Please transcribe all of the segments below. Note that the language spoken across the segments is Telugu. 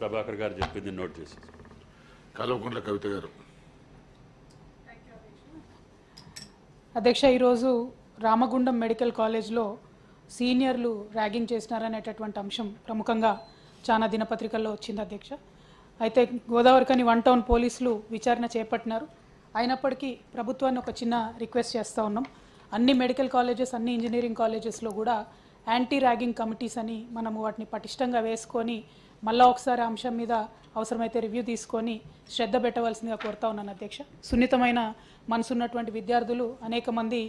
ప్రభాకర్ గారు చెప్పింది నోట్ చేసి. కల్వకుంట్ల కవిత గారు. అధ్యక్ష, ఈరోజు రామగుండం మెడికల్ కాలేజ్లో సీనియర్లు ర్యాగింగ్ చేసినారనేటటువంటి అంశం ప్రముఖంగా చాలా దినపత్రికల్లో వచ్చింది అధ్యక్ష. అయితే గోదావరిఖని 1 టౌన్ పోలీసులు విచారణ చేపట్టినారు. అయినప్పటికీ ప్రభుత్వాన్ని ఒక చిన్న రిక్వెస్ట్ చేస్తూ ఉన్నాం. అన్ని మెడికల్ కాలేజెస్, అన్ని ఇంజనీరింగ్ కాలేజెస్లో కూడా యాంటీ ర్యాగింగ్ కమిటీస్ అని మనము వాటిని పటిష్టంగా వేసుకొని మళ్ళా ఒకసారి అంశం మీద అవసరమైతే రివ్యూ తీసుకొని శ్రద్ధ పెట్టవలసిందిగా కోరుతా ఉన్నాను అధ్యక్ష. సున్నితమైన మనసున్నటువంటి విద్యార్థులు అనేక మంది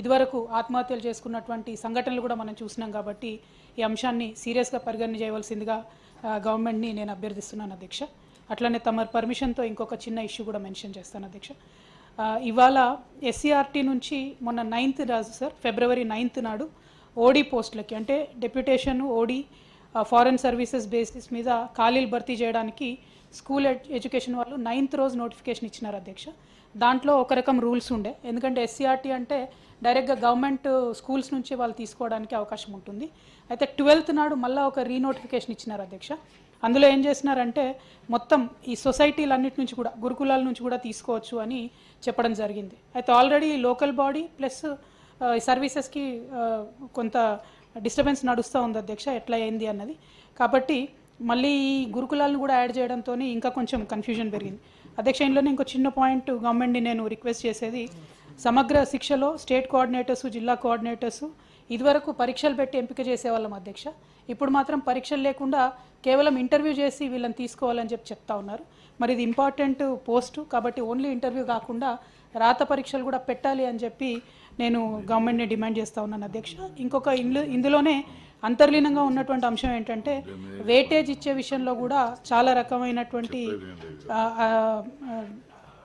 ఇదివరకు ఆత్మహత్యలు చేసుకున్నటువంటి సంఘటనలు కూడా మనం చూసినాం కాబట్టి ఈ అంశాన్ని సీరియస్గా పరిగణన చేయవలసిందిగా గవర్నమెంట్ని నేను అభ్యర్థిస్తున్నాను అధ్యక్ష. అట్లనే తమ పర్మిషన్తో ఇంకొక చిన్న ఇష్యూ కూడా మెన్షన్ చేస్తాను అధ్యక్ష. ఇవాళ ఎస్సీఆర్టీ నుంచి మొన్న 9th రోజు సార్, ఫిబ్రవరి 9th నాడు ఓడీ పోస్టులకి అంటే deputation OD foreign services basis మీద ఖాళీలు భర్తీ చేయడానికి స్కూల్ ఎడ్యుకేషన్ వాళ్ళు 9th రోజు నోటిఫికేషన్ ఇచ్చినారు అధ్యక్ష. దాంట్లో ఒక రకం రూల్స్ ఉండే, ఎందుకంటే ఎస్సీఆర్టీ అంటే డైరెక్ట్గా గవర్నమెంట్ స్కూల్స్ నుంచి వాళ్ళు తీసుకోవడానికి అవకాశం ఉంటుంది. అయితే 12th నాడు మళ్ళీ ఒక రీనోటిఫికేషన్ ఇచ్చినారు అధ్యక్ష. అందులో ఏం చేసినారంటే మొత్తం ఈ సొసైటీలన్నిటి నుంచి కూడా గురుకులాల నుంచి కూడా తీసుకోవచ్చు అని చెప్పడం జరిగింది. అయితే ఆల్రెడీ లోకల్ బాడీ ప్లస్ సర్వీసెస్కి కొంత డిస్టర్బెన్స్ నడుస్తూ ఉంది అధ్యక్ష, ఎట్లా అయింది అన్నది. కాబట్టి మళ్ళీ ఈ గురుకులాలను కూడా యాడ్ చేయడంతో ఇంకా కొంచెం కన్ఫ్యూజన్ పెరిగింది అధ్యక్ష. ఇందులోనే ఇంకో చిన్న పాయింట్ గవర్నమెంట్ని నేను రిక్వెస్ట్ చేసేది, సమగ్ర శిక్షలో స్టేట్ కోఆర్డినేటర్స్, జిల్లా కోఆర్డినేటర్స్ ఇదివరకు పరీక్షలు పెట్టి ఎంపిక చేసేవాళ్ళం అధ్యక్ష. ఇప్పుడు మాత్రం పరీక్షలు లేకుండా కేవలం ఇంటర్వ్యూ చేసి వీళ్ళని తీసుకోవాలని చెప్తా ఉన్నారు. మరి ఇది ఇంపార్టెంట్ పోస్టు కాబట్టి ఓన్లీ ఇంటర్వ్యూ కాకుండా రాత పరీక్షలు కూడా పెట్టాలి అని చెప్పి నేను గవర్నమెంట్ని డిమాండ్ చేస్తూ ఉన్నాను అధ్యక్ష. ఇంకొక ఇందులోనే అంతర్లీనంగా ఉన్నటువంటి అంశం ఏంటంటే వెయిటేజ్ ఇచ్చే విషయంలో కూడా చాలా రకమైనటువంటి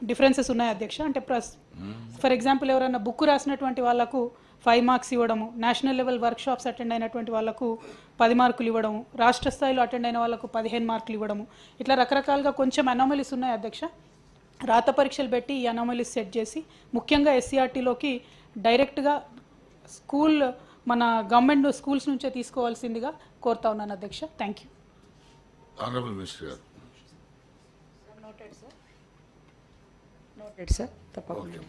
డిఫరెన్సెస్ ఉన్నాయి అధ్యక్ష. అంటే ఫర్ ఎగ్జాంపుల్ ఎవరైనా బుక్ రాసినటువంటి వాళ్ళకు 5 మార్క్స్ ఇవ్వడము, నేషనల్ లెవెల్ వర్క్షాప్స్ అటెండ్ అయినటువంటి వాళ్ళకు 10 మార్కులు ఇవ్వడము, రాష్ట్ర స్థాయిలో అటెండ్ అయిన వాళ్ళకు 15 మార్కులు ఇవ్వడము, ఇట్లా రకరకాలుగా కొంచెం అనామలీస్ ఉన్నాయి అధ్యక్ష. రాత పరీక్షలు పెట్టి ఈ అనామలీస్ సెట్ చేసి ముఖ్యంగా ఎస్సీఆర్టీలోకి డైరెక్ట్గా స్కూల్ మన గవర్నమెంట్ స్కూల్స్ నుంచే తీసుకోవాల్సిందిగా కోరుతా ఉన్నాను అధ్యక్ష. Thank you. ఆనరబుల్ మినిస్టర్ గారు. నోటెడ్ సార్, తప్పకుండా.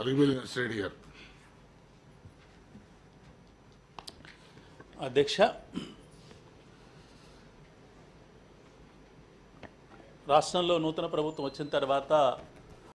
అలివేలు రెడ్డి గారు. అధ్యక్ష, రాష్ట్రంలో నూతన ప్రభుత్వం వచ్చిన తర్వాత